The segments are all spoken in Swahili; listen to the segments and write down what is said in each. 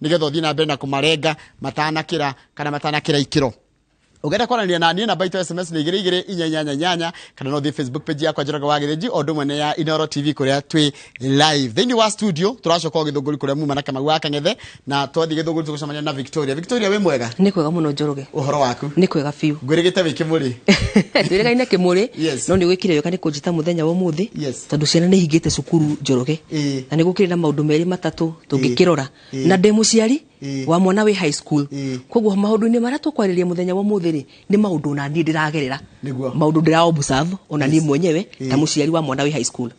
nigetha uthii na mbere na kumarenga matanakira kana matanakira ikiro. Ugenda kwarania na niĩ namba itu SMS ni 2288 kana no thi Facebook page yakwa Njoroge wa Githinji ondu mwene ya Inooro TV kuria twi live thini wa studio turacoka Githunguri kuria muma na Kamau wa Kang'ethe na twathi Githunguri tugucemania na Victoria we mwega ni kwega muno Njoroge uhoro waku ni kwega fiu ngwirigite wi kimuri ndirigaine kimuri no ni gwikire yoka ni kunjita muthenya wa muthi tondu ciana ni hingite cukuru Njoroge na ni gukire na maundu meri matatu tungikirora na demuciari wa mwana we high school koguo maundu-ini maria tukwariria muthenya wa muthi ni maundu na ni ndiragerera maundu ndira observe ona ni mwenyewe ta muciari wa mwana we high school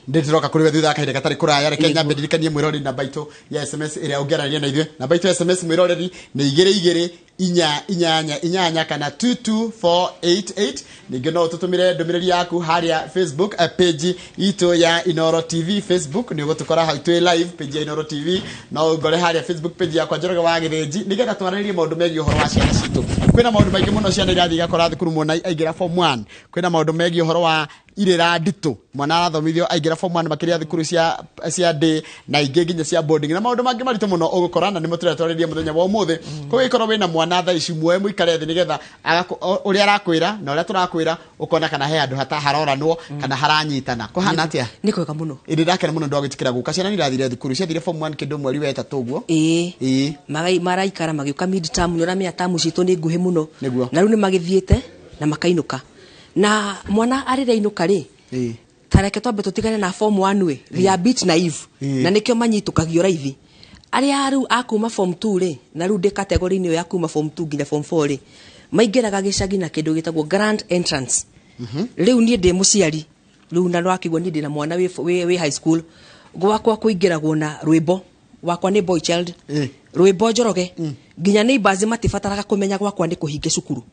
nditiroka kuri we thutha kahinda gatari kuraya reke nyambe ndirikanie mwirori namba itu ya SMS iria ungerania na ithuĩ namba itu SMS mwiroreri ni 2288 kana 22488 ningi no tutumire ndumiriri yaku haria Facebook page itu ya Inooro TV Facebook ni ugutukora hau twi live page ya Inooro TV no ngore haria Facebook page yakwa Njoroge wa Githinji nigetha twarĩrĩrie maundu megiĩ uhoro wa ciana citu kwina maundu maingĩ muno ciana irathi gakora thukuru mwana aingira form 1 kwina maundu megiĩ uhoro wa irera ndito mwana arathomithio aingira form 1 makiria thukuru cia day na ingĩ nginya cia boarding na maundu mangĩ maritũ muno ugukora na nimo tũretwarĩrĩrie muthenya wa umuthi kwa ikorwo wina mwana tha ici muoe muikare thi nigetha uria arakwira na uria turakwira ukona kana he andu hata haroranwo kana haranyitana kuhana atia ni kwega muno ndakena muno ndwagitikira guka ciana nirathire thukuru ciathire form 1 kindu mweri wa 3 guo maraikara magiuka mid term ni uramia tamu citu ni nguhi muno na riu ni magithiete na makainuka na mwana arira inuka ri tareke twambe tutigane na form 1 we they are bit naive na nikio manyitukagio raithi aria riu akuma form 2 ri na riu de category ni yo yakuma form 2 nginya form 4 ri maingeraga gicagi na kindu gitagwo grand entrance riu nie ndi muciari riu na rwakigwo ni ndi na mwana we high school gwakwa kuingiragwo na rwimbo wakwa ni boy child rwimbo Njoroge nginya neighbors matibataraga kumenya gwakwa ni kuhinge cukuru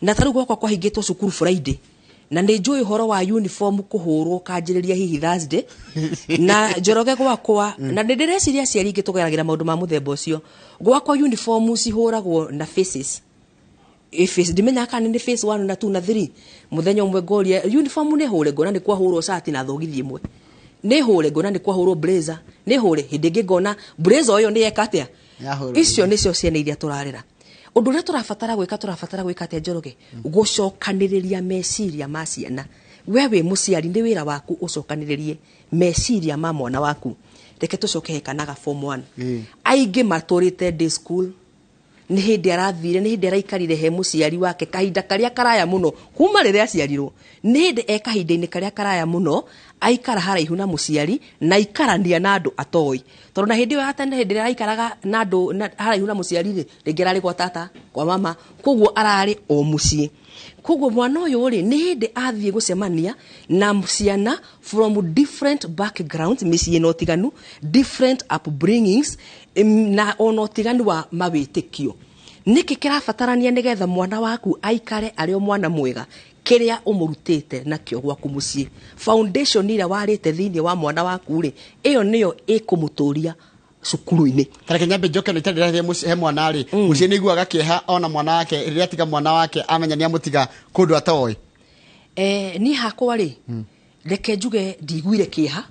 na taru gwakwa kwahingitwo cukuru Friday na ni njui horo wa uniform kuhurwo kanjiriria hihi Thursday na Njoroge gwakwa na ndireciria ciari ingi tugeragira maundu ma muthemba ucio gwakwa uniform cihuragwo na faces face dimenya kana ni face 1 na 2 na 3 muthenya umwe ngoria uniform ni hure ngona ni kwahurwo shati na thogithi imwe ni hure ngona ni kwahurwo blazer ni hure hindi ngi ngona blazer oyo ni yekatia icio nicio ciana iria turarira undu ria turafatara gwika atia Njoroge gucokaniriria meciria ma ciana wewe muciari ndi wira waku ucokaniririe meciria ma mwana waku reke tucoke hekanaga form 1 aingi maturite day school ni hindi arathire ni hindi araikarire he muciari wake kahinda karia karaya muno kuma riria aciarirwo ni hindi ekahinda-ini karia karaya muno aikara haraihu na muciari na ikarania na andu atoi tondu na hindi hata ni hindi araikaraga na andu haraihu na muciari ringerari kwa tata kwa mama koguo arari o mucii koguo mwana uyu ri ni hindi athie gucemania na ciana from different backgrounds micii no tiganu different upbringings na ono tiganu wa mawitikio niki kirabatarania nigetha mwana waku aikare ario mwana mwega kiria umurutite nakio gwaku mucii foundation ira warite thiini wa mwana waku ri iyo niyo ikumuturia cukuru-ini tareke nyambe njoke nitandira he mwana ri mucii ni iguaga kieha ona mwana wake riria tiga mwana wake amenya ni amutiga kundu atoi ni hakwa ri reke njuge ndigwire kieha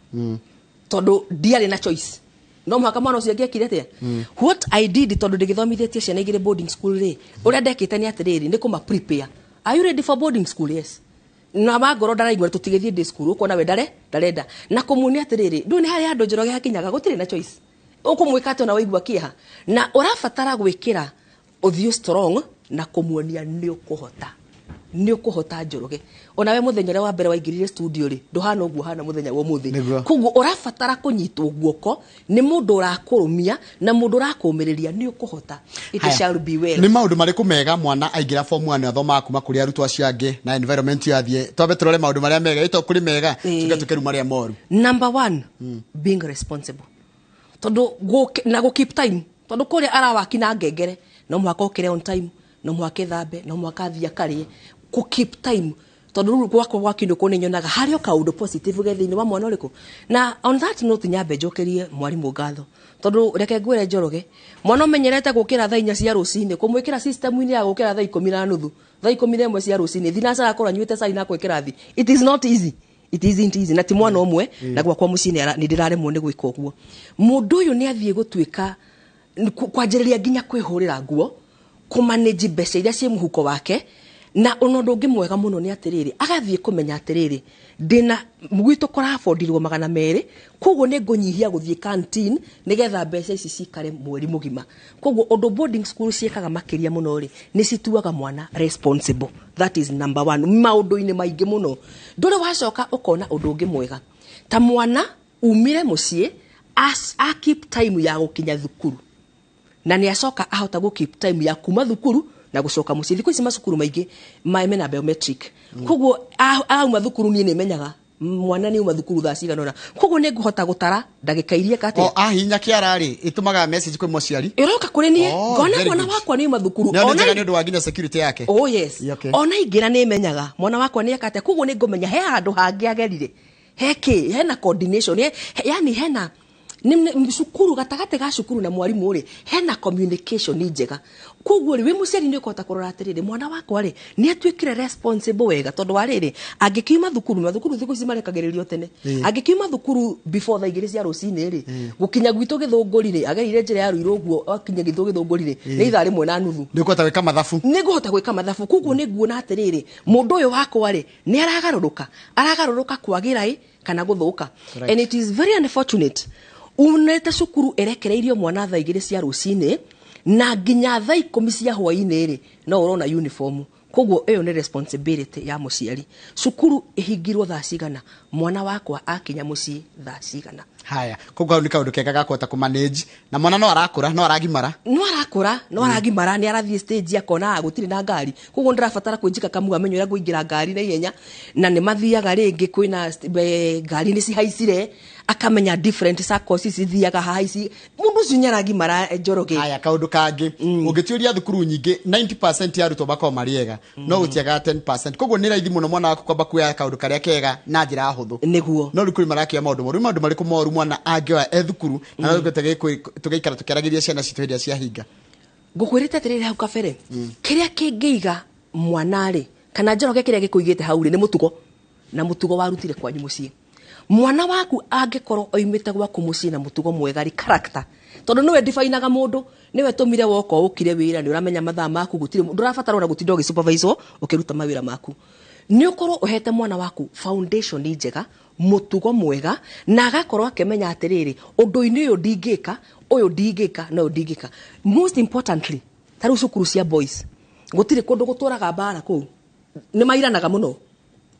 tondu ndiari na choice no mwaka mwana ucio ngiekire atia what I did tondu ndigithomithitie ciana igire boarding school ri uria ndekite ni atiriri ni kuma prepare are you ready for boarding school yes na magoro ndaraigwa tutigithie day school ukona we ndarenda na kumuni atiriri ndu ni hari andu Njoroge hakinyaga gutire na choice ukumwika ati ona waigwa kieha na urabatara gwikira uthio strong na kumuonia ni ukuhota Njoroge ona we muthenya wa mbere waingirire studio ri nduhana uguo hana muthenya wa muthi kuguo urabatara kunyitwo guoko ni mundu urakurumia na mundu urakumiriria ni ukuhota it shall be well ni maundu mariku mega mwana aingira form 1 athoma kuma kuri arutwo acio angi na environment yathie twambe turore maundu maria mega ito kuri mega tuke tukeru maria moru number 1 being responsible tondu go keep time tondu kuri arawaki na ngengere no mwaka ukire on time no mwaka thambe no mwaka thia karie ku keep time tondu gwako gwakindu kuninyonaga hario kaundu positive gethiini wa mwana uriku na on that note nyambe njokerie mwarimu ngatho tondu reke ngwire Njoroge mwana umenyerete gukira thaa 4 cia rucini kumwikira system ini ya gukira thaa 10:30 thaa 11 cia rucini thinacara akora nyuite cai na kwikira thi it is not easy it isn't easy na ti mwana umwe na gwakwa mucini ni ndiraremwo ni gwika uguo mundu uyu ni athie gutuika kwanjĩrĩria nginya kwĩhũrĩra nguo kumanage mbeca iria ciĩ mũhuko wake na ũndũ ũngĩ mwega mũno nĩ atĩrĩrĩ agathiĩ kũmenya atĩrĩrĩ ndĩna gwitũ kũrafondirwo 200 koguo nĩ ngũnyihia gũthiĩ canteen nĩgetha mbeca ici cikare mweri mũgima koguo ũndũ boarding school ciekaga makĩria mũno rĩ nĩ cituaga mwana responsible. That is number 1 maũndũ-inĩ maingĩ mũno. Ndũrĩ wacoka ũkona ũndũ ũngĩ mwega ta mwana umire mũciĩ a keep time ya gũkinya thukuru na nĩ acoka ahota gũ keep time ya kuma thukuru na gũcoka mũciĩ. Thikũ ici macukuru maingĩ mena biometric koguo auma thukuru niĩ nĩ menyaga mwana nĩ uma thukuru thaa cigana ũna koguo nĩ ngũhota gũtara ndagĩka iria kate ahinya kĩara rĩ ĩtũmaga message kwĩ mũciari ĩroka kũrĩ niĩ ngona mwana wakwa nĩ uma thukuru ona nĩ ũndũ wa nginya security yake. Oh yes ona ingĩra nĩ menyaga mwana wakwa nĩ akate koguo nĩ ngũmenya he handũ hangĩ agerire heki hena coordination yani hena ni cukuru gatagate ga cukuru na mwarimu ri hena communication njega koguo ri wi muciari ni ukota kurora atiriri mwana wakwa ri ni atuikire responsible wega tondu wa riri angikiuma thukuru thiku ici marekagiririo tene angikiuma thukuru before thaa 2 cia rucini ri gukinya gwitu githunguri ri agerire njira ya ruiro guo akinya githunguri ri ni ithaa rimwe na nuthu ni ukota gwika mathabu koguo ni nguona atiriri mundu uyu wakwa ri ni aragaruruka kwagira kana guthuka and it is very unfortunate unete cukuru erekereirio mwana thaa 2 cia rucini na nginya thaa 10 cia hwaini ri no urona uniform koguo eyo ni responsibility ya muciari cukuru ihingirwo thaa cigana mwana wakwa akinya mucii thaa cigana. Haya koguo ni kaundu kega gakota ku manage na mwana no arakura no aragimara ni arathie stage akona gutiri na ngari koguo ndirabatara kwinjika kamua amenyo ya kuingira ngari na ihenya na ni mathiaga ringi kwina ngari ni cihaicire akamenya different circles cithiaga haici mundu cinyaragimara Njoroge. Haya kaundu kangi ungituria thukuru nyingi 90% ya arutwo bako mariega no gutiaga 10% koguo ni raithi muno mwana waku kwamba kuya kaundu karia kega na njira huthu niguo no rikuri marakia maundu mariku moru mwana angioya thukuru na tugeikara tukeragiria ciana citu hindia cia hinga ngukwirite atiriri hau kabere kiria kingiiga mwana ri kana Njoroge kiria gikuigite hau ri ni mutugo na mutugo warutire kwanyu mucii mwana waku angikorwo oimite gwaku mucii na mutugo mwega ri character tondu niwe defineaga mundu niwe tumire woko ukire wira ni uramenya mathaa maku gutire ndurabatara ona gutinda ugisupervise ukiruta mawira maku ni ukorwo uhete mwana waku foundation njega mutugo mwega na agakorwo akemenya atiriri undu-ini uyu ndingika no ndingika. Most importantly taru cukuru cia boys gutire kundu guturaga bara ku ni mairanaga muno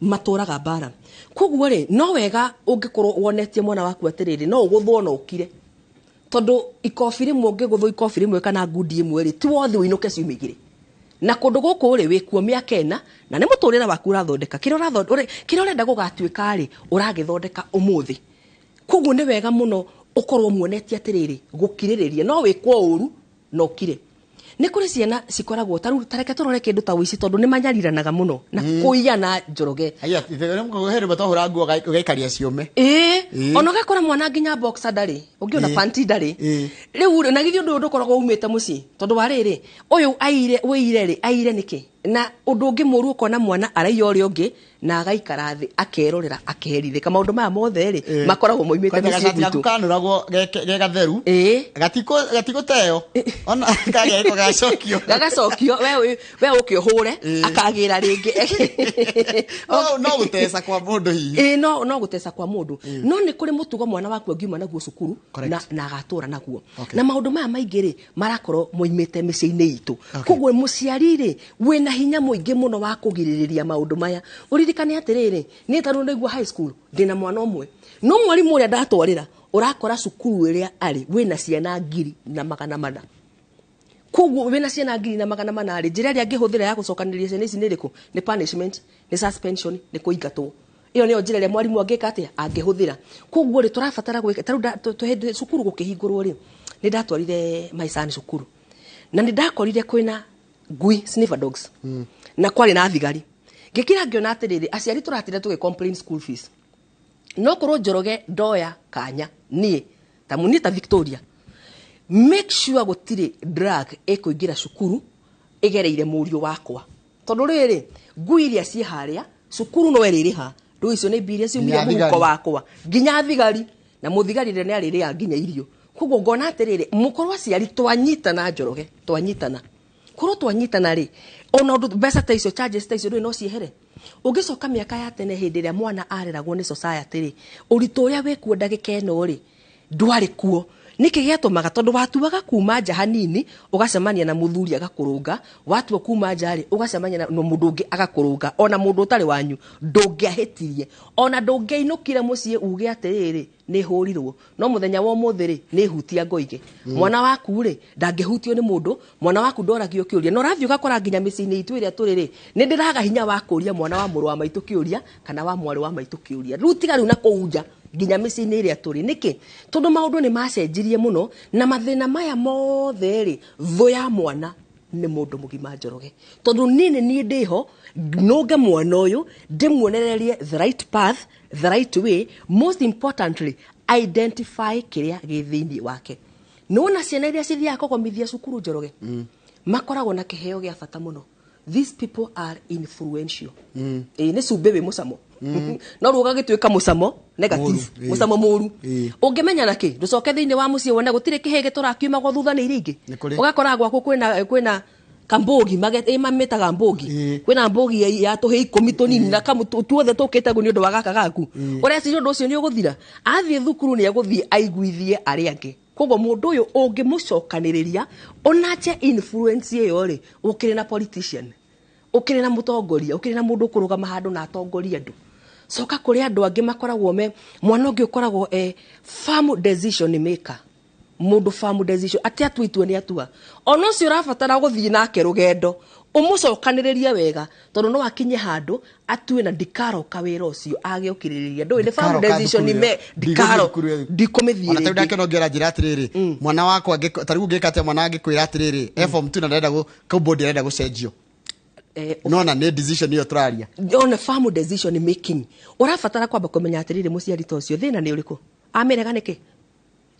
maturaga bara koguo ri no wega ungikorwo wonetie mwana waku atiriri no uguthwo no ukire tondu ikofi rimwe ungiguthwo ikofi rimwe kana ngudi imwe ri ti wothe uinuke ciumigire na kundu guku ri wikuo miaka ena na ni muturira waku urathondeka kira urenda gugatuika ri uragithondeka umuthi koguo ni wega muno ukorwo muonetie atiriri gukiririria no wikwo uru no kire ni kuri ciana cikoragwo tareke turore kindu ta wici tondu ni manyariranaga muno na kuiyana Njoroge. Aya ithegere muhere batohura nguo gaikaria ciume ona gakora mwana nginya boxer ndari ungiona panty ndari riu na githio ndu ndukoragwo umite muci tondu wa riri uyu aire niki na undu ungi muru ukona mwana araiya uri ungi na agaikara thi akerorera akerithika maundu maya mothe ri makoragwo moimite muci gwitu kanuragwo ge gatheru gatiko teo ona kageko gacokio we ukiohure akagira ringi no gutesa kwa mundu hihi no gutesa kwa mundu no ni kuri mutugo mwana waku ngiuma naguo cukuru na agatura naguo na maundu maya maingi ri marakorwo moimite miciini itu koguo muciari ri wina hinya muingi muno wa kugiririria maundu maya uririkane atiriri ni taru ndigwa high school ndina mwana umwe no mwarimu uria ndatwarira urakora cukuru iria ari wina ciana 200,000 koguo wina ciana 200,000 ri njira iria angihuthira ya gucokaniria ciana ici niriku ni punishment ni suspension ni kuingatwo iyo niyo njira iria mwarimu angika atia angihuthira koguo ri turabatara gwika taru tuhende cukuru gukihingurwo ri ni ndatwarire maisani cukuru na ni ndakorire kwina ngui sniffer dogs na kwari na thigari ngikira ngiona atiriri aciari turatire tuge complain school fees no korwo Njoroge ndoya kanya nie ta Victoria make sure gutire drug ekuingira cukuru igereire murio wakwa tondu riri ngui iria ci haria cukuru no eririha ndu icio ni biria ciumire muko wakwa nginya thigari na muthigari ne aririha nginya irio Koguo ngona atiriri mukorwa aciari twanyitana Njoroge twanyitana korwo twanyitana ri ona undu mbeca ta icio charges ta icio ndui no ciehere ungicoka miaka ya tene hindi ria mwana areragwo ni society ri uritu uria wekuo ndagika eno ri ndwari kuo niki giatumaga tondu watuaga kuma nja hanini ugacemania na muthuri agakurunga watua kuma nja ri ugacemania na mundu ungi agakurunga ona mundu utari wanyu ndungiahitirie ona ndungiinukire mucii uge atiriri ni hurirwo no muthenya wa umuthi ri ni hutia ngoige mwana waku ri ndangihutio ni mundu mwana waku ndoragio kiuria no rathio gakora nginya micini itu iria turi ri ni ndiraga hinya wa kuria mwana wa muru wa maitu kiuria kana wa mwari wa maitu kiuria rutiga riu na kuunja nginya micini iria turi niki tondu maundu ni macenjirie muno na mathina maya mothe ri thu ya mwana ni mundu mugima Njoroge tondu nini ni ndiho noge mwana uyu ndimuonererie the right path the right way most importantly identify kiria githini wake nona ciana iria cithia kogomithia cukuru Njoroge makoragwo na kiheo gia bata muno these people are influential ni cumbe wi mucamo no ruga gituika mucamo negative mucamo muru ungimenya naki nducoke thiini wa mucie wona gutire kihege turakiuma thutha ni iringi ugakora gwaku kwina kambogi mametaga mbogi kwina mbogi ya tuhi 10 tonini na kamu tuothe tukite gu ni undu wa gaka gaku ureci undu ucio ni uguthira athie thukuru ni aguthie aiguithie ari angi koguo mundu uyu ungimucokaniriria onache influence iyo ri ukiri na politician ukiri na mutongoria ukiri na mundu kurugama handu na atongoria andu soka kuri andu angi makoragwo me mwana ungi ukoragwo firm decision maker mundu firm decision ati atuitwe ni atua ona ucio urabatara guthii nake rugendo umucokaniririe wega tondu no akinye handu atue na dikaro kawira ucio agiukiriria ndu ni firm decision ni me dikaro ndikomithie ona tawida ke no ngera njira atiriri mwana wakwa tariu ngikate mwana angikwira atiriri form 2 na ndenda go kaubodi ndenda gucenjio nona ne decision iyo turaria on a firm decision making urabatara kwamba kumenya atiriri muciari to ucio thina ni uriku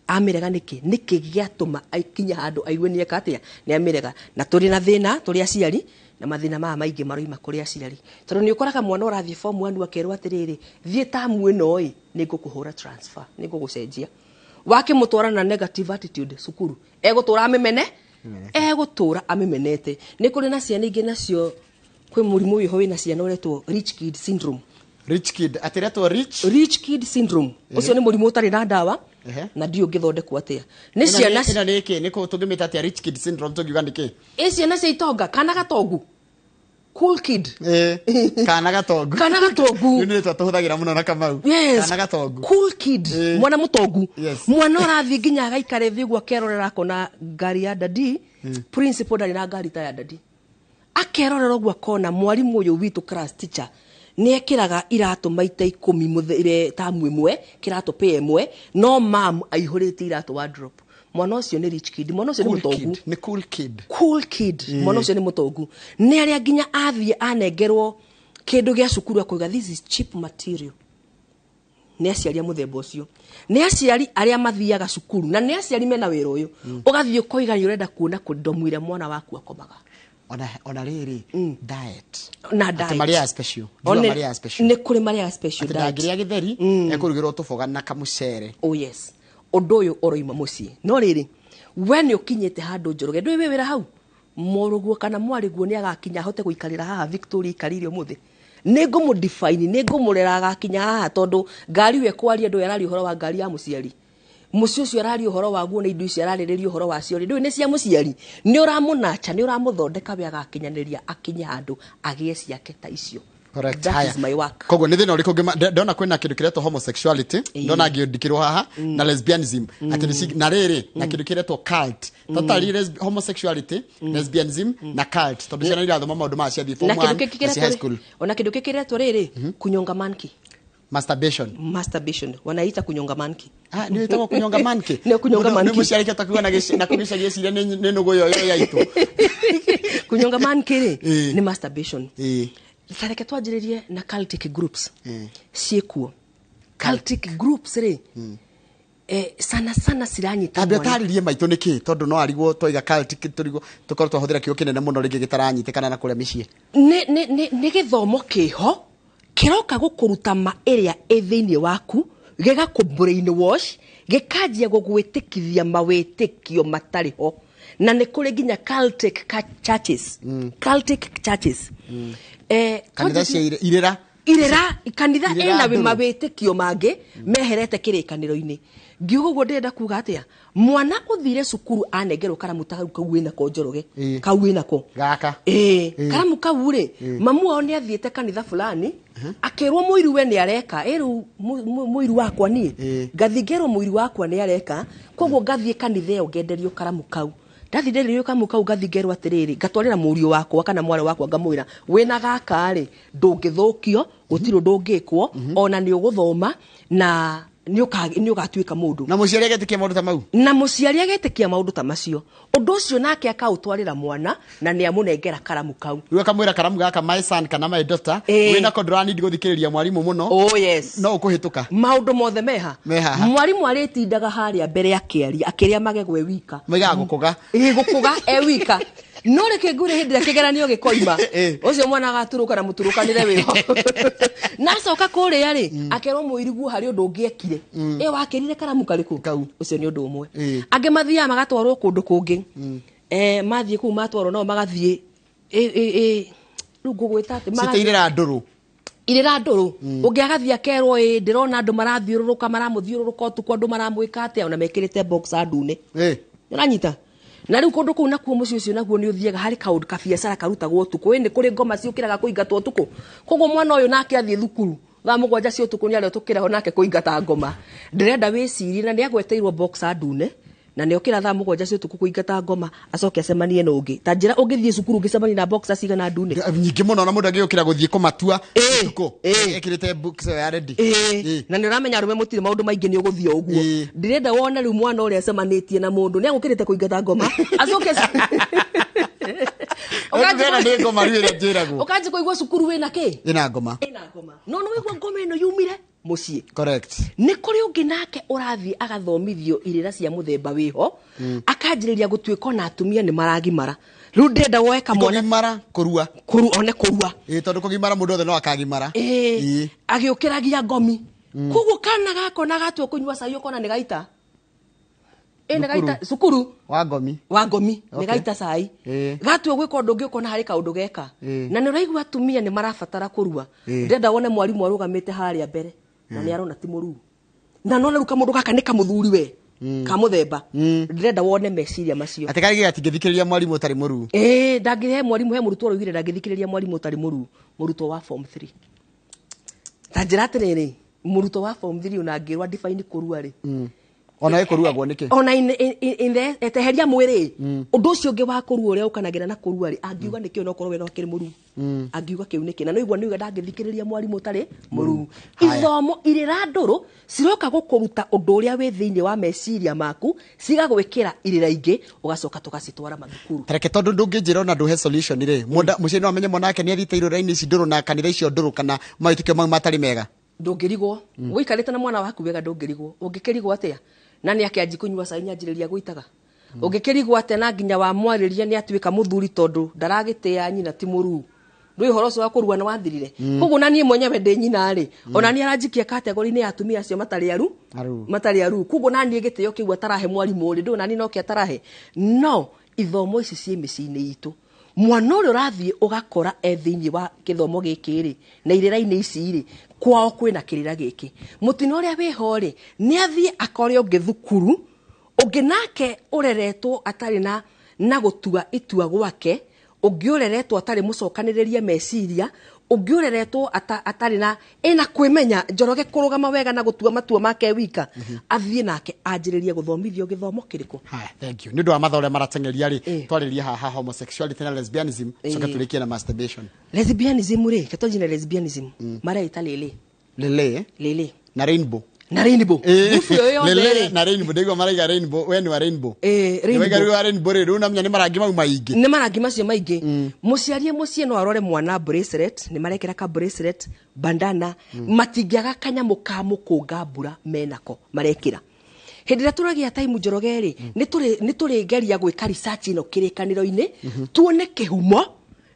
amirega niki giatuma aikinya handu aigue ni ekatia ni amirega na turi na thina turi aciari na mathina ma maingi maroima kuri aciari tondu ni ukoraga mwana urathie form 1 akerwa atiriri thie tamu ino ni ngukuhura transfer ni ngugucenjia wakimutwara na negative attitude cukuru egutura amemene egutura amemenete ni kuri na ciana ingi nacio kwi murimu uyu hoina ciana uretwo rich kid syndrome atiretwo rich kid syndrome ucio ni murimu utari na dawa na ndio ngithondekwo atia ni ciana cina niki niko tungimita atia rich kid syndrome tungiuga niki ciana cia itonga kana gatongu cool kid kana gatongu ni tuhuthagira muno na Kamau kana gatongu cool kid mwana mutongu mwana urathi nginya gaikare thigwa kerorera kona ngari ya dadi principal ndari na ngari ta ya dadi akerorera gwa kona mwalimu uyu witu class teacher ni ekiraga iratu maita 10 muthire tamu imwe kiratu pe imwe no mam aihurite iratu wardrobe mwana ucio ni rich kid mwana ucio ni mutongu ni cool kid mwana ucio ni mutongu ni aria nginya athie anengerwo kindu gia cukuru akuiga this is cheap material ni aciari muthemba ucio ni aciari aria mathiaga cukuru na ni aciari mena wira uyu ugathie koiga ni urenda kuona kundomwire mwana waku akomaga ona riri diet na diet Maria special ni kuri Maria special diet ndagiria githeri ekurugirwo tuboga na kamucere oh yes undu uyu oroima mucii no riri when ukinyete handu Njoroge ndui wira hau moruguo kana mwariguo ni agakinya hote guikarira haha Victoria ikaririo muthi ningo mu define ningo murera agakinya haha tondu ngari we kwaria ndu yarari uhoro wa ngari ya muciari muci ucio arari uhoro waguo na indu icio ararirerio uhoro wacio ndu ni cia muciari ni uramunacha ni uramuthondeka we agakinyaniria akinye handu agie ciake ta icio. Correct. That is my work. Kogo ni thina uriko ndona kwina kindu kiretwo homosexuality ndona ngiondikirwo haha na lesbianism ati ni na riri na kindu kiretwo cult totally homosexuality lesbianism na cult tondu ciana ira thoma maundu ma cia thi form 1 high school ona kindu kiretwo riri kunyonga manki masturbation wanaita kunyonga manki ni itago kunyonga manki ni kunyonga manki ni muciari kitakuwa na kunisha gicire ni nugo yo yaitu kunyonga manki ni masturbation Sareke twajiririe na cultic groups ciekuo cultic groups ri sana siranyita abetaririe maito niki tondu no arigwo toiga cultic turigo tukoro twahuthira kio kinene muno ringi gitaranyitikana na kuria micii ni githomo kiho kiroka gukuruta ma area ethiini waku gega ku brain wash gĩkanjia gũgwĩtĩkithia mawĩtĩkio matarĩ ho na nĩ kũrĩ nginya cultic churches kanitha cia irĩra kanitha ĩna mawĩtĩkio mangĩ meherete kĩrĩkanĩro-inĩ. Ngiuga ũguo ndĩrenda kuga atĩa, mwana ũthire cukuru anengerwo karamu ta kau wĩnako Njoroge, kau wĩnako gaka karamu kau rĩ, mamu wao nĩ athiĩte kanitha fulani akĩrwo mũiru we nĩ areka, rĩu mũiru wakwa niĩ ngathi ngerwo mũiru wakwa nĩ areka, koguo ngathiĩ kanitha ĩyo ngenderio karamu kau. Ndathi ndenderio karamu kau ngathi ngerwo atĩrĩrĩ, ngatwarĩra mũriũ wakwa kana mwarĩ wakwa ngamwĩra wĩna gaka rĩ ndũngĩthũkio, gũtirĩ ndũngĩkwo, ona nĩ ũgũthoma na nĩ ũgatuĩka mũndũ. Na mũciari agetĩkia maũndũ ta mau? Na mũciari agetĩkia maũndũ ta macio. Ũndũ ũcio nake akaũtwarĩra mwana na nĩ amũnengera karamu kau. Rĩu akamwĩra karamu gaka my son kana my daughter, wĩna ko ndũranidi gũthikĩrĩria mwarimũ mũno. Oh yes. No ũkũhĩtũka. Maũndũ mothe meha. Mwarimũ arĩtindaga harĩa mbere akĩaria, akĩrĩa magego wika. Maigaga gũkũga. Gũkũga wika. No reke ngure hĩndĩ ĩrĩa kĩgeranio gĩkoima ũcio mwana agaturũka na mũturũkanĩre wĩho nacoka kũrĩa rĩ akerwo mũiriguo harĩ ũndũ ũngĩekire wakĩrire karamu karĩkũ ũcio nĩ ũndũ ũmwe. Angĩ mathiaga magatwarwo kũndũ kũngĩ mathiĩ kũu matwarwo nao magathiĩ rĩu ngũgwĩta atĩ irĩra ndũrũ ũngĩ agathiĩ akerwo ndĩrona andũ marathiũrũrũka maramũthiũrũrũka ũtukũ andũ maramwĩka atĩa ona mekĩrĩte boxer ndune nĩũranyita. Na rĩu kũndũ kũu nakuo mũciĩ ũcio naguo nĩ ũthiaga harĩ kaũndũ kabiacara karutagwo ũtukũ, nĩ kũrĩ ngoma ciũkĩraga kũingatwo ũtukũ, koguo mwana ũyũ nake athiĩ thukuru thaa mũgwanja cia ũtukũ nĩ arĩa tũkĩraho nake kũingata ngoma. Ndĩrenda wĩcirie na nĩ agweteirwo boxer ndune na nĩ okĩra thaa mũgwanja cia ũtukũ kũingata ngoma acoke acemanie na ũngĩ. Ta njĩra ũngĩthiĩ cukuru ũngĩcemania na boxer cigana ndune nyingĩ mũno na mũndũ agĩũkĩra gũthiĩ kũmatua ũtukũ ekĩrĩte boxer ya ready na nĩ ũramenya arũme mũtirĩ maũndũ maingĩ nĩ ũgũthiĩ ũguo. Ndĩrenda wone rĩu mwana ũrĩa acemanĩtie na mũndũ nĩ agũkĩrĩte kũingata ngoma acoke ũkanjĩ kũigua cukuru wĩna kĩ ĩna ngoma no nĩ wĩigua ngoma ĩno yumire mũciĩ. Correct. Nĩ kũrĩ ũngĩ nake ũrathiĩ agathomithio irĩra cia mũthemba wĩho akanjĩrĩria gũtuĩka ona atumia nĩ maragimara. Rĩu ndenda woe kamwana kũgimara kũrua one kũrua tondũ kũgimara mũndũ othe no akagimara agĩũkĩragia ngomi. Koguo kana gako na gatua kũnyua cai ũkona nĩ gaita nĩ gaita cukuru wa ngomi nĩ gaita cai gatua gwĩka ũndũ ũngĩ ũkona harĩ kaũndũ geka na nĩ ũraigua atumia nĩ marabatara kũrua. Ndenda wone mwarimũ arũgamĩte harĩa mbere na nĩ arona ti mũruu na nona rĩu kamũndũ gaka nĩ kamũthuri we ka mũthemba. Ndĩrenda wone meciria macio atĩ karĩ gatingĩthikĩrĩria mwarimũ ũtarĩ mũruu. Ndangĩhe mwarimũ he mũrutwo ũraugire ndangĩthikĩrĩria mwarimũ ũtarĩ mũruu, mũrutwo wa form 3. Ta njĩra atĩrĩrĩ mũrutwo wa form 3 ona angĩrwa define kũrua rĩ ona ĩkũruagwo nĩkĩ ona eteheria mwĩrĩ ũndũ ũcio ũngĩ wa kũrua ũrĩa ũkanagĩra na kũrua rĩ angiuga nĩkĩ ona okorwo we no akĩrĩ mũruu angiuga kĩu nĩkĩ na no igua nĩuga ndangĩthikĩrĩria mwarimũ ũtarĩ mũruu. Ithomo irĩra ndũrũ ciroka gũkũruta ũndũ ũrĩa wĩ thĩinĩ wa meciria maku cigagwĩkĩra irĩra ingĩ ũgacoka tũgacitwara mathukuru. Tareke tondũ ndũngĩnjĩra ona ndũhe solution rĩ mũciĩ no amenye mwana wake nĩ athiĩte irũra-inĩ ici ndũrũ na kanitha icio ndũrũ kana mawĩtĩkio mau matarĩ mega. Ndũngĩrigwo wĩikarĩte na mwana waku wega ndũngĩrigwo. Ũngĩkĩrigwo atĩa na nĩ akĩanji kũnyua cai nyanjĩrĩria gũitaga ũngĩkĩrigwo atĩa na nginya wa mwarĩria nĩ atuĩka mũthuri tondũ ndaragĩtĩa nyina ti mũruu. Ndũĩ ũhoro ũcio wa kũrua nĩ wathirire. Koguo na niĩ mwenyewe ndĩ nyina rĩ ona niĩ aranjikia kategori-inĩ ya atumia acio matarĩ aru. Koguo na niĩ gĩtĩo kĩu atarahe mwarimũ rĩ ndũĩ na niĩ no kĩ atarahe. No ithomo ici ciĩ mĩciĩ-inĩ itũ. Mwana ũrĩa ũrathiĩ ũgakora thĩinĩ wa gĩthomo gĩkĩ rĩ na irĩra-inĩ ici rĩ kwao kwĩna kĩrĩra gĩkĩ. Mũtino ũrĩa wĩho rĩ nĩ athiĩ akore ũngĩ thukuru ũngĩ nake ũreretwo atarĩ na gũtua itua gwake, ũngĩ ũreretwo atarĩ mũcokanĩrĩrie meciria, ũngĩ ũreretwo atarĩ na kwĩmenya. Njoroge kũrũgama wega na gũtua matua make wika athiĩ nake anjĩrĩrie gũthomithio gĩthomo kĩrĩkũ. Thank you. Nĩ ũndũ wa mathaa ũrĩa marateng'eria rĩ twarĩrie haha homosexuality na lesbianism coka tũrĩkie na masturbation. Lesbianism rĩ ketũnjine lesbianism mareita lele na rainbow lele na rainbow ndĩgua maraiga rainbow we nĩ wa rainbow rainbow rĩ rĩu namenya nĩ marangi mau maingĩ nĩ marangi macio maingĩ. Mũciari mũciĩ no arore mwana bracelet nĩ marekĩra ka bracelet bandana matingĩaga kanyamũ ka mũkũnga mbura menako marekĩra. Hĩndĩ ĩrĩa tũragĩa time Njoroge rĩ nĩ tũrĩngeria gwĩka research ĩno kĩrĩkanĩro-inĩ tuone kĩhumo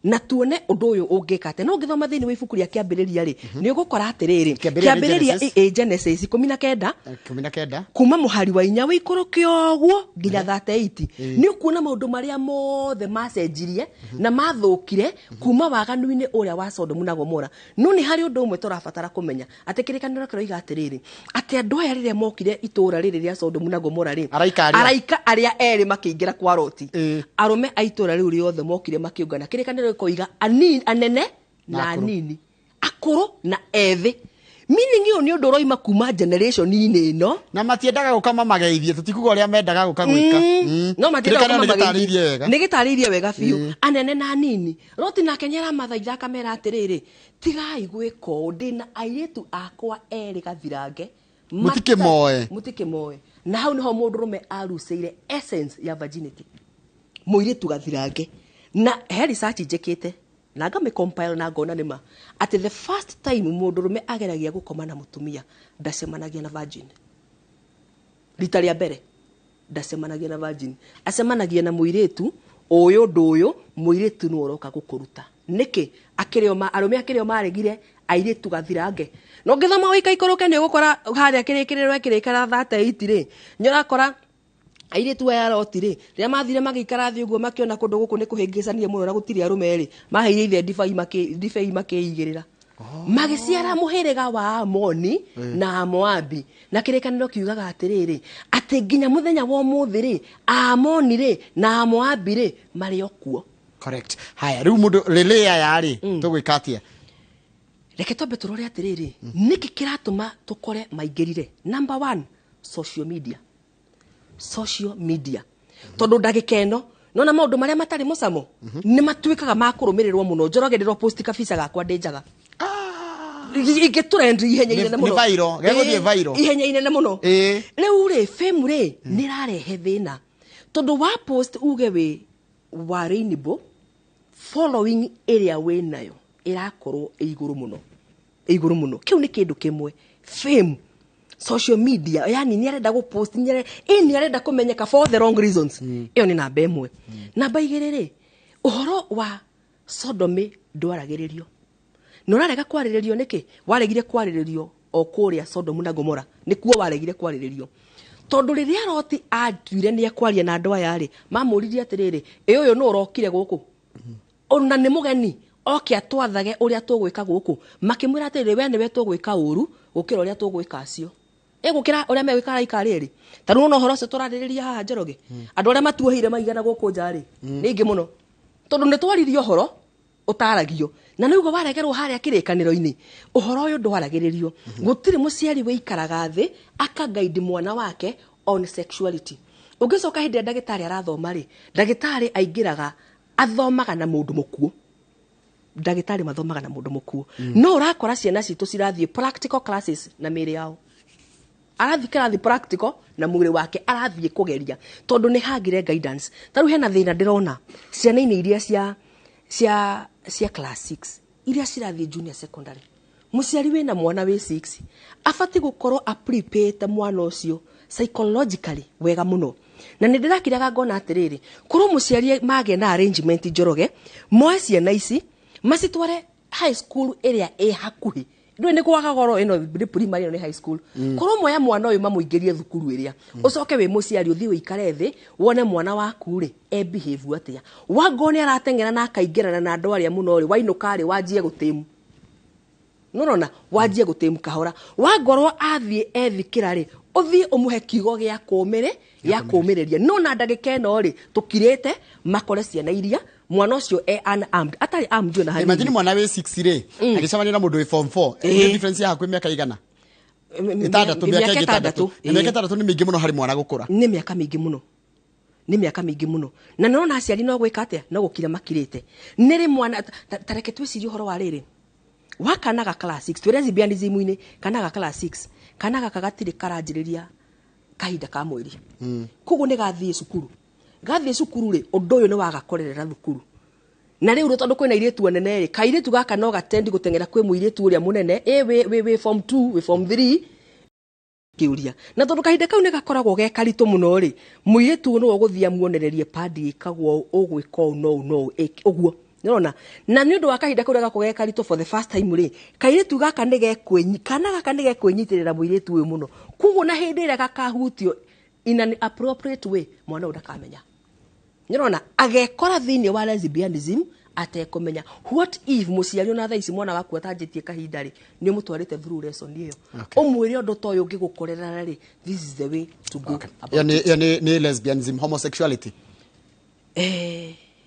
na tuone undu uyu ungika ate no ngithoma thiini wa ibuku ria kiambiriria ri ni ugukora atiriri kiambiriria Genesis 19 kuma muhari wa 4 wa ikurukia ogwo nginya 38 ni ukuona maundu maria mothe macenjirie na mathukire kuma waganuini uria wa Sodomu na Gomora no ni hari undu umwe turabatara kumenya ati kirikaniro kiroiga atiriri ati andu aya riria mokire itura riri ria Sodomu na Gomora ri araika aria eri makiingira kwa Loti arume a itura riu riothe mokire makiungana kirikaniro koiga anene na anini akuru na ethi meaning yo ni undu roima kuma generation ini no na matiendaga gukama mageithie tutikuga uria mendaga gukagwika no matiendaga gukama wega ni gitaririe wega biu anene na anini Loti na kenyera mathaitha kamera atiriri tigai gwika ndina airetu akwa eri gathirange mutike moe na hau niho mundu rume aruceire essence ya virginity muiretu gathirange na he research njekete na ngame compile na ngona nima ati the first time mundu rume ageragia gukoma na mutumia ndacemanagia na virgin rita ria mbere ndacemanagia na virgin acemanagia na muiretu uyu nduyu muiretu no uroka gukuruta niki akireo arume akireo maregire airetu gathirange no ngithoma wika ikoroke ni gukora haria kirikiriro kirikara 38 ri nyorakora airetu aya Loti ri ria mathire magikara thi uguo makiona kundu guku ni kuhingicania muno na gutiri arume ri maheire ithe divai makiigirira magiciara muhiriga wa Amoni na Moabi na kirikaniro kiugaga atiriri ati nginya muthenya wa umuthi ri Amoni ri na Moabi ri mari okuo correct haya riu mundu lelea yari tugwikatia reke tobe turore atiriri niki kiratuma tukore maingirire number 1 social media tondu ndagikeno nona maundu maria matari mucamo ni matuikaga makurumirirwo muno njoroge ndiro post kabisa gakwa ndenjaga ige trend ihenya inene muno ni viral geguthie viral ihenya inene muno riu ri fame ri ni rarehe thina tondu wa post uge we wa Rainbow following area we nayo irakorwo iguru muno kiu ni kindu kimwe fame social media yani ni arenda go post ni arenda kumenyeka for the wrong reasons iyo ni namba imwe namba igiriri uhoro wa Sodomi ndwaragiririo nurarega kwariririo niki waregire kwariririo okuria Sodomu na Gomora nikuo waregire kwariririo tondu riria Loti atuire ni akwaria na andu aya ri mamuririe atiriri uyu no urokire guku ona ni mugeni oke atwathage uria tugwika guku makimwira atiriri we ni we tugwika uru gukira uria tugwika acio gukira uria megwikara ikariri taru no horo se turaririria haha Njoroge andu aria matuohire maigana guku njari ningi muno tondu ni twaririo horo utaragio na niugo waregerwo haria kirikaniro-ini uhoro uyu ndwaragiririo gutiri muciari we ikaraga thi aka guide mwana wake on sexuality ugicoka hindi ndagitari arathoma ri ndagitari aingiraga athomaga na mundu mukuo ndagitari mathomaga na mundu mukuo no urakora ciana citu cirathie practical classes na miri yao arathikira the practical na mwiri wake arathie kugeria tondu ni hagire guidance taru hena thina ndirona ciana ini iria cia class 6 iria cirathie junior secondary muciari we na mwana we 6 afati gukorwo a prepare mwana ucio psychologically wega muno na nindirakiraga ngona atiriri kuru muciari mage na arrangement Njoroge moe ciana ici macitware high school area hakuhi ndwe ni kwaga goro ino primary no ni high school kuru moya mwana uyu mamuingirie thukuru iria ucoke we muciari uthi wikare thi wone mwana waku ri behave atia wangone aratengera na akaingirana na andu aria muno ri wainukari wanjie gutimu nurona wanjie gutimu kahora wangorwo athie ethikira ri uthi umuhe kigo gia kumire ya kumiriria no na ndagikeno ri tukirete makore ciana iria mwana ucio unarmed atari armed na hani imagine mwana we 6 ri agicamania na mundu we form 4 ni difference ya hakwe miaka igana itandatu miaka itandatu ni mingi muno hari mwana gukura ni miaka mingi muno na nona aciari no gwika atia no gukira makirite niri mwana tareke twicirie horo wa riri wakanaga class 6 twirezi bianism-ini kanaga class 6 kanaga kagatiri karanjiriria kahinda ka mweri kugu ni gathie cukuru ri undu uyu ni wagakorerera thukuru na riu tondu kwina iretu anene ri kairetu gaka no gatendi gutengera kwi muiretu uria munene we form 2 we form 3 kiuria na tondu kahinda kau ni gakoragwo ge karitu muno ri muiretu no guthia muonererie padi ikagwo ugwika no uguo nirona na ni undu wa kahinda kau gakogeka karito for the first time ri kairitu gaka kana gaka nige kwenyitirira muiritu uyu muno kuguo na hindi ira gakahutio in an appropriate way mwana udakamenya nirona agekora thini wa lesbianism atekomenya what if muciari na thaici mwana waku atanjitie kahinda ri ni mutwarite through lesson iyo umwire undu toyo ngigukorera ri this is the way to go ni lesbianism homosexuality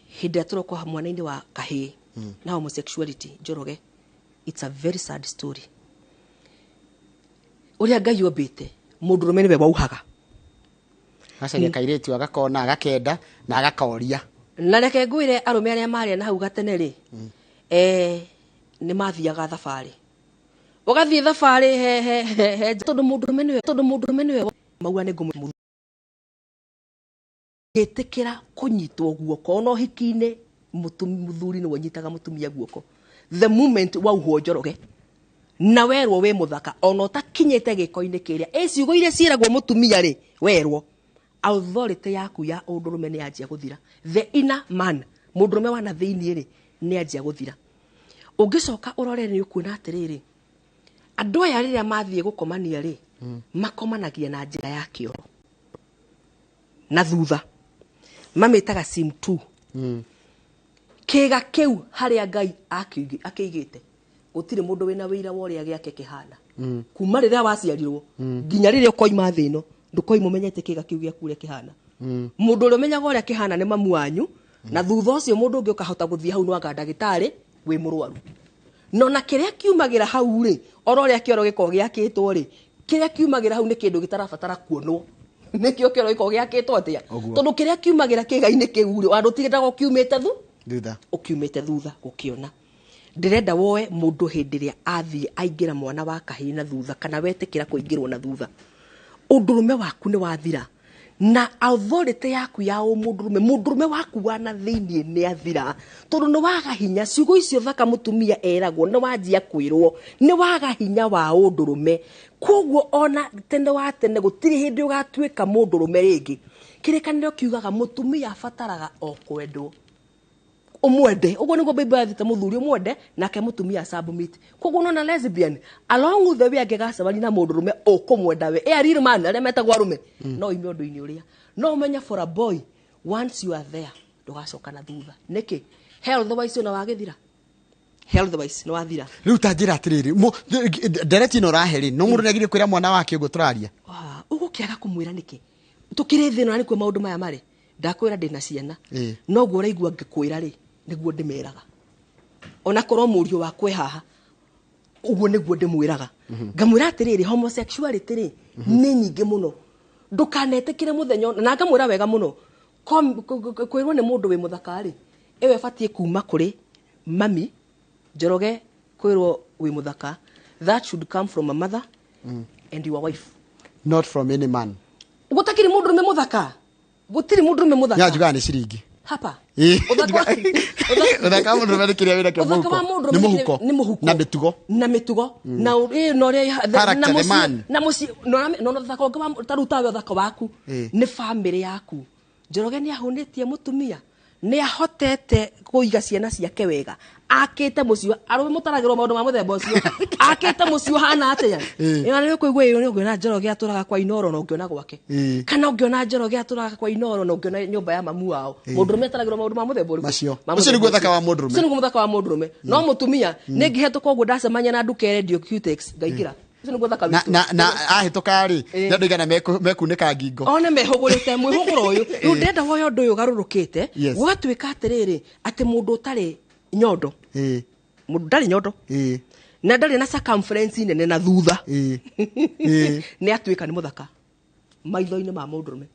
hida turoko mwana-ini wa kahi na homosexuality Njoroge it's a very sad story uria Ngai ombite mundurume niwe wauhaga acaria kairetu agakona agakenda na agakoria na reke ngwire arume aria maria na hau gatene ri ni mathiaga thabari ugathie thabari he tondu mundurume niwe mauga ni ngumu getekera kunyitwo guoko no hikine muthuri ni wanyitaga mutumia guoko the moment wa uho Njoroge na werwo we muthaka ono takinyete giko-ini kiria ciugo iria ciiragwo mutumia ri werwo authority yaku ya undurume ni anjia guthira the inner man mundurume wana thiini ri ni anjia guthira ungicoka urore ni ukuona atiriri andu aya riria mathie gukomania ri makomanagia na njira ya kioro na thutha mamitaga sim 2 kiga kiu haria Ngai akigite gutire mundu wina wira woria giake kihana kuma riria waciarirwo nginya riria ukoima thino ndukoi mumenyete kiga kiu gia kuria kihana mundu uri menyaga uria kihana ni mamu wanyu na thutha ucio mundu ungi ukahota guthia hau nwanga ndagitari wi murwaru no na kiria kiumagira hau ri ororia kioro giko giakitwo ri kiria kiumagira hau ni kindu gitarabatara kuonwo nikio kioro giko giakitwo atia tondu kiria kiumagira kiga-ini kiu ri wandu tigendaga kiumite thutha ukiumite thutha gukiona ndirenda woe mundu hindi ria athie aingira mwana wa kahii na thutha kana wetekira kuingirwo na thutha undurume waku ni wathira na authority yaku ya mundurume waku wana thiini ni athira tondu ni waga hinya ciugo icio thaka mutumia eragwo ni wanjia kwirwo ni waga hinya wa undurume koguo ona tene wa tene gutiri hindi ugatuika mundurume ringi kirikaniro kiugaga mutumia afataraga o kwendwo umwende ugo niguo Bible yathita muthuri umwende nake mutumia submit koguo nona lesbian along with the way agegacabani na mundurume ukumwenda we real man aria metagwo arume no ime undu-ini uria no umenya for a boy once you are there ndugacoka na thutha niki health wise na wagithira health wise no wathira riu tanjira atiriri dereti no raheri no mundu negire kwira mwana wake ugo turaria ugo kiaga kumwira niki tukiri thino ni kwa maundu maya mari ndakwira ndina ciana no guo raigua ngikwira ri niguo ndimeraga ona korwo murio wa kwe haha uguo niguo ndimwiraga ngamwira atiriri homosexuality ri ni nyingi muno ndukanetekire muthenya na ngamwira wega muno kwirwo ni mundu wi muthaka ri ewe fatie kuma kuri mami Njoroge kwirwo wi muthaka that should come from a mother and your wife not from any man gutakiri mundu me muthaka gutiri mundu me muthaka nyajuga ni ciringi hapa uthaka mundu me kiria wira kio muhuko ni muhuko na mitugo na no ri na muci no thaka ngo taruta we thaka waku ni family yaku Njoroge ni ahunitie mutumia ni ahotete kuiga ciana ciake wega akite mucio arume mutaragirwo maundu ma muthemba ucio akite mucio hana atia ina ni kuigwa iyo ni ungiona Njoroge aturaga kwa inoro na ungiona gwake kana ungiona Njoroge aturaga kwa inoro na ungiona nyumba ya mamu wao mundurume ataragirwo maundu ma muthemba ucio ucio niguo thaka wa mundurume ucio niguo muthaka wa mundurume no mutumia ni ngihetoka uguo ndacemanya na nduka radio Qtex ngaingira ucio niguo thaka na ahetoka ri ndu igana mekunika ngingo one mehugurite mwihuguro uyu ru ndenda woyo undu uyu garurukite gugatwika atiriri ati mundu utari nyondo mundu ndari nyondo na ndari na circumference nene na thutha ni atwika ni muthaka maitho-ini ma mundurume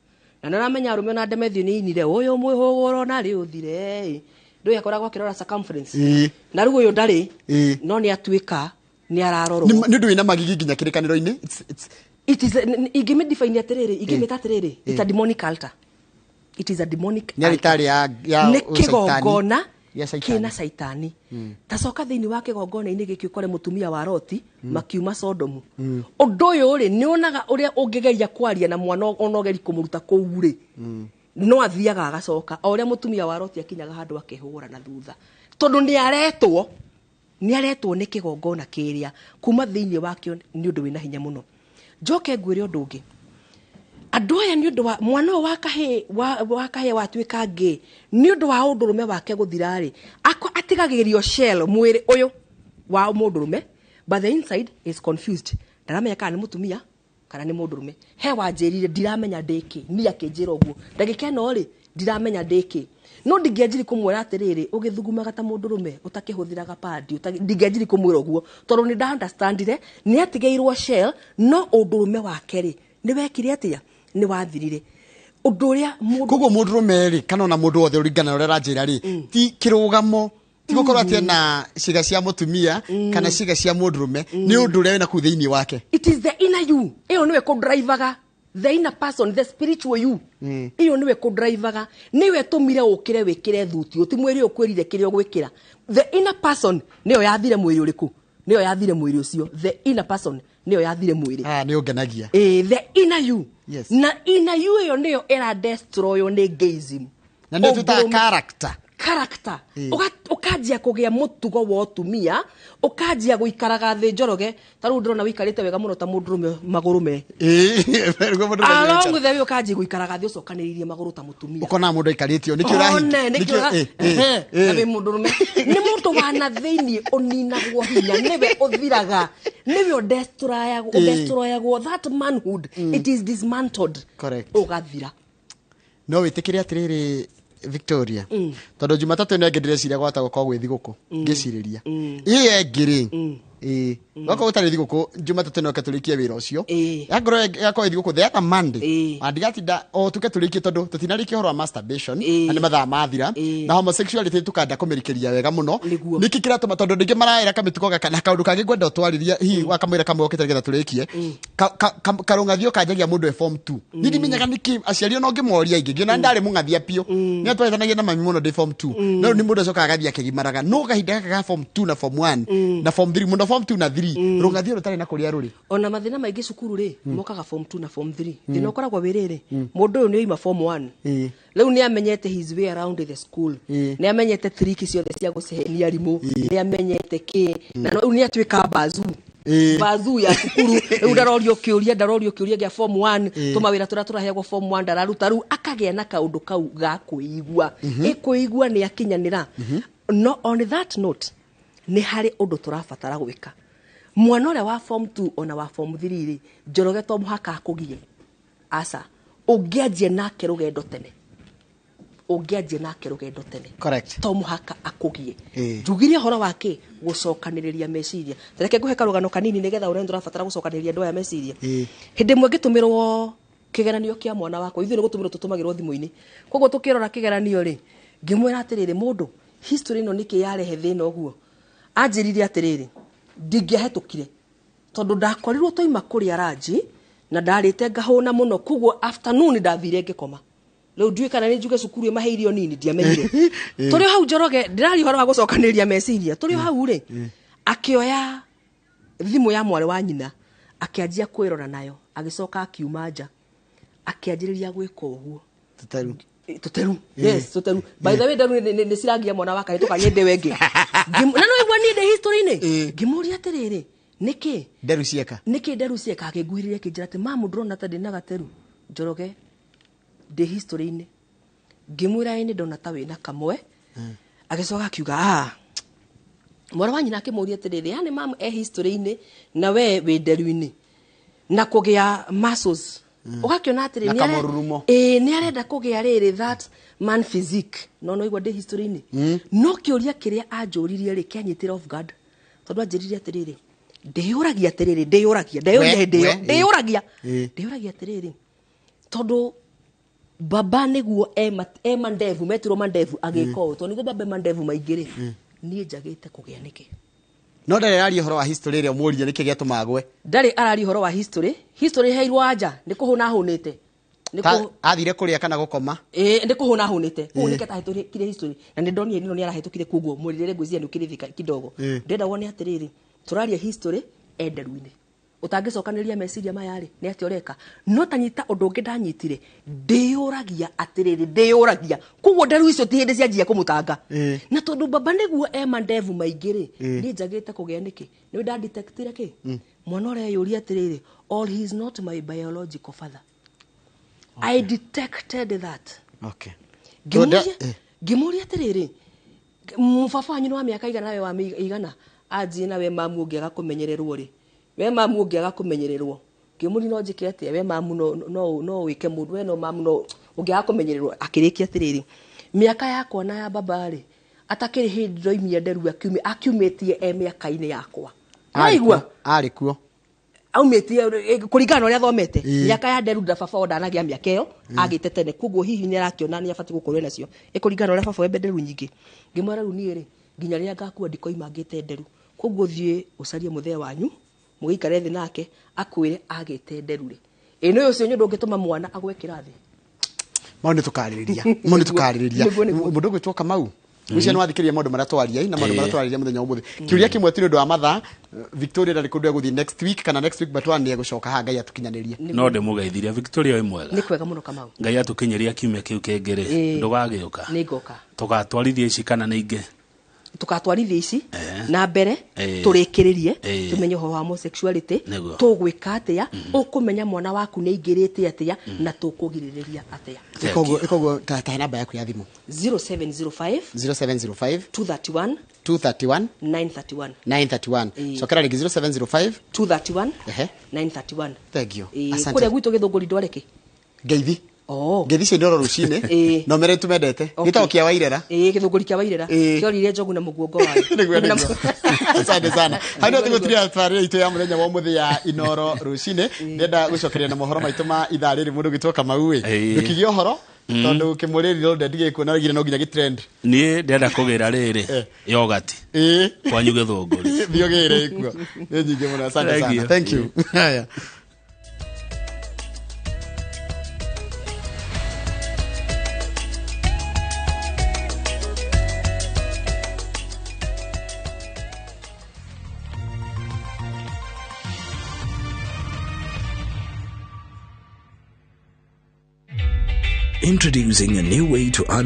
na naramenya arume na ndemethio ni inire uyu mwihuguro na ri uthire ndu yakoragwo akirora circumference na rugo uyu ndari no ni atwika ni ararorwo ni ndu ina magigi nginya kirikaniro-ini it is igime define atiriri igime tatiriri it's a demonic altar it is a demonic nyaritari ya kigongona kina saitani tacoka thiini wa kigongona-ini giki ukore mutumia wa Loti makiuma Sodomu undu uyu ri ni onaga uria ungigeria kwaria na mwana onogeri kumuruta kuu ri no athiaga agacoka o uria mutumia wa Loti akinyaga handu akehugura na thutha tondu ni aretwo nä kä gongona kä rä a kuma thä inä wakio nä å ndå wä na hinya må no. Njoke ngwä re å ndå å ngä, andå aya nä å ndå wa mwana å wa kahä watuä ka ngä nä å ndå wa å ndå rå me wake gå thira rä atigagä rio mwä rä å yå wa må ndå rå me, but the inside is confused. Ndaramenya kana nä må tumia kana nä må ndå rå me. He wanjä rire ndiramenya ndä kä ni akä njä ra å guo ndagä ka ä no rä ndiramenya ndä kä no ndingĩanjiri kũmwĩra atĩrĩrĩ ũgĩthugumaga ta mũndũ rũme ũtakĩhũthĩraga padi ndingĩanjiri kũmwĩra ũguo tondũ nĩ nda-understandire nĩ atigĩirwo shell no ũndũ rũme wake rĩ nĩ wekire atĩa nĩ wathirire ũndũ ũrĩa mũndũ koguo mũndũ rũme rĩ kana ona mũndũ wothe ũringana ũrĩa ranjĩra rĩ ti kĩrũgamo ti gũkorwo atĩ na ciĩga cia mũtumia kana ciĩga cia mũndũ rũme nĩ ũndũ ũrĩa wĩna kũu thĩinĩ wake. It is the inner you ĩyo nĩwe kũndrivaga the inner person, the spiritual you. Iyo niwe kudrivaga, niwe tumire ukire wikire thuti, utimwiri ukwirire kire gwikira. The inner person niyo yathire mwiri uriku. Niyo yathire mwiri ucio. The inner person niyo yathire mwiri. Niyo ngenagia. The inner you. Yes. Na inner you iyo niyo era destroy ni gayism. Na niyo tuta character. Character. Ukajia kugia mutugo wa utumia, ukajia guikaraga thi njoroge, taru ndirona wikarite wega muno ta mundu rume maguru me. Along with the ukajia guikaraga thi ucokaniririe maguru ta mutumia. Ukona mundu ikaritio nikio rahi. Nikio na we mundu rume. Ni mundu wana thiini uninagwo hinya, niwe uthiraga, niwe destroyagwo that manhood. It is dismantled. Correct. Ugathira. No witikire atiriri Victoria tondu Jumatatu nĩ ngendire ciria gwata gũkorwo gwĩ thigũkũ ngĩcirĩria ĩye ngĩrĩ gũkorwo gũtarĩ thigũkũ Jumatatu no katũrĩkie wĩra ũcio yakorwo yakorwo thigũkũ the other Monday andigatinda o tuke tũrĩkie tondu tũtinarĩkia ũhoro wa masturbation na nĩ mathaa mathira na homosexuality tukanda kũmĩrikĩria wega mũno nĩkĩ kĩratũma tondu ndĩngĩ maraĩra kamĩtuko kana kaũndũ kangĩ ngwenda ũtwarĩria hihi wakamwĩra kamwe okĩte nĩgetha tũrĩkie karũng'athio kanjagia mũndũ form 2 nĩndĩ menyaga nĩkĩ aciari no ngĩmoria ingĩ ngĩona ndarĩ mũng'athia piũ nĩ twetanagia na mami mũno ndĩ form 2 no nĩ mũndũ acoka agathia kĩgimaraga no gahinda gaka form 2 na form 1 na form 3 mũno form 2 na 3 rũng'athio rũtarĩ na kũrĩa rũrĩ ona mathĩna maingĩ cukuru rĩ mokaga form 2 na form 3 thĩna ũkoragwo wĩrĩrĩ mũndũ ũyũ nĩ oima form 1 rĩu nĩ amenyete his way around the school nĩ amenyete triki ciothe cia gũcehenia arimũ nĩ amenyete kĩ na rĩu nĩ atuĩka bazu ya cukuru rĩu ndarorio kĩũria gĩa form 1 tũmawĩra tũrĩa tũraheagwo form 1 ndararuta rĩu akagĩa na kaũndũ kau ga kwĩigua kwĩigua nĩ akinyanĩra. No on that note nĩ harĩ ũndũ tũrabatara gwĩka mwana ũrĩa wa form 2 ona wa form 3 rĩ Njoroge to mũhaka akũgie aca ũngĩanjie nake rũgendo tene correct to mũhaka akũgie njugire horo wake gũcokanĩrĩria meciria tareke ngũhe karũgano kanini nĩgetha ũrĩa ndũrabatara gũcokanĩrĩria andũ aya meciria hĩndĩ ĩmwe ngĩtũmĩrwo kĩgeranio kĩa mwana wakwa ithuĩ nĩ gũtũmĩrwo tũtũmagĩrwo thimũ-inĩ koguo tũkĩrora kĩgeranio rĩ ngĩmwĩra atĩrĩrĩ mũndũ history ĩno nĩkĩ yarehe thĩna ũguo anjĩrire atĩrĩrĩ ndingĩahĩtũkire tondũ ndakorirwo tũima kũrĩa ranji na ndarĩte ngahũna mũno koguo afternoon ndathire ngĩkoma rĩu ndiũĩ kana nĩ njuge cukuru ĩmaheirio nini ndiamenyire tũrĩ hau Njoroge ndĩrari ũhoro wa gũcokanĩrĩria meciria tũrĩ hau rĩ akĩoya thimũ ya mwarĩ wa nyina akĩanjia kwĩrora nayo agĩcoka akiuma nja akĩanjĩrĩria gwĩka ũguo tuteru yes tuteru by the way nderu nĩ cirangia mwana wa kahĩtũ kanyende wengĩ na no igua niĩ ndĩ history-inĩ ngĩmũria atĩrĩrĩ nĩkĩ nderu cieka akĩnguhĩrĩria akĩnjĩra atĩ mamu ndĩrona ta ndĩna gateru Njoroge ndĩ history-inĩ ngĩmwĩra nĩ ndona ta wĩna kamwe agĩcoka akiuga mwana wa nyina akĩmũria atĩrĩrĩ yani mamu history-inĩ na we wĩ nderu-inĩ na kũgĩa muscles ugakiona atĩrĩ nĩ arenda kũgĩa rĩrĩ that man physique no igua ndĩ history-inĩ no kĩũria kĩrĩa anjũririe rĩ kĩanyitĩra off guard tondũ anjĩrire atĩrĩrĩ ndĩyũragia atĩrĩrĩ tondũ baba nĩguo mandevu metirwo mandevu agĩka ũũ tondũ nĩguo baba mandevu maingĩ rĩ niĩ njagĩte kũgĩa nĩkĩ no ndarĩ arari ũhoro wa history ĩrĩa mũũria nĩkĩ gĩatũma gwe ndarĩ arari ũhoro wa history heirwo anja nĩ kũhũna hũnĩte athire kũrĩa kana gũkoma nĩ kũhũna hũnĩte kũhũnĩke ta hĩtũkire history na nĩ ndonire nĩ arahĩtũkire koguo mũrĩrĩre ngwĩciria nĩ ũkĩrĩthika kidogo ndenda wone atĩrĩrĩ tũraria history enderu-inĩ utangicokanĩria meciria maya rĩ nĩ atĩ ũreka no tanyita ũndũ ũngĩ ndanyitire ndĩyũragia atĩrĩrĩ ndĩyũragia koguo nderu icio ti hĩndĩ cianjia kũmũtanga na tondũ baba nĩguo mandevu maingĩ rĩ nĩ njagĩte kũgĩa nĩkĩ nĩ ndadetectire kĩ mwana ũrĩa yũria atĩrĩrĩ all he is not my biological father. I detected that. Okay. Ngĩmũria atĩrĩrĩ mũbaba wanyu nĩ wa mĩaka igana we wa igana anjie na we mamu ũngĩaga kũmenyererwo rĩ we mamu ũngĩaga kũmenyererwo ngĩmũri no njĩke atĩa we mamu no wĩke mũndũ we no mamu no ũngĩaga kũmenyererwo akĩrĩkia atĩrĩrĩ mĩaka yakwa na ya baba rĩ atakĩrĩ hĩndĩ ndoimia nderu akiumĩtie mĩaka-inĩ yakwa aigua arĩ kuo aumĩtie kũringana na ũrĩa thomete mĩaka ya nderu nda baba ndanagia mĩaka ĩyo agĩte tene koguo hihi nĩ arakĩona nĩ abatiĩ gũkorwo nacio kũringana na ũrĩa baba wembe nderu nyingĩ ngĩmwĩra rĩu niĩ rĩ nginya rĩrĩa ngakua ndikoima ngĩte nderu koguo thiĩ ũcarie mũthee wanyu mũgĩikare thĩ nake akwĩre agĩte nderu rĩ nĩ ũcio nyũndũ ũngĩtũma mwana agwe kĩrathi maũndũ tũkarĩrĩria mũndũ ũgwĩtwo Kamau Wicia no athikĩrĩria maũndũ marĩa twaria na maũndũ marĩa twarĩria mũthenya ũmũthĩ kiuria kĩmwe ti ũndũ wa mathaa Victoria ndarĩ kũndũ gũthiĩ next week kana next week but one gũcoka ha Ngai atukinyanĩrie no ndĩmũgeithiria Victoria mwega nĩ kwega mũno Kamau Ngai atukinyeria kiumia kĩu kĩngĩ ndũgagĩũka nĩ ngoka tũgatwarithia ici kana nĩ ingĩ tukatwarithia ici na mbere turikiririe tumenye ho homosexuality tugwika atia ukumenya mwana waku ni ingirite atia na tukugiririria atia ikogo ta namba yaku ya thimu 0705 231 931 so kara rigi 0705 231 931 thank you asante kule gwito githunguri ndwareke ngeithi ngeithi cio ndoro rucine no mere tumendete gitao kia Wairera githunguri kia Wairera kiorire njogu na muguongo wayo asante sana hano tugutiria twarire itu ya muthenya wa muthi ya Inoro rucine ndenda gucokeria na mohoro maitu ma ithaa riri mundu gitwa Kamau ndukigio horo tondu kimuriri ro ndendige kuona gire no nginya gitrend nie ndenda kugira riri yogurt kwanyu githunguri thiogire ikuo ni nyingi muno asante sana thank you haya Introducing a new way to earn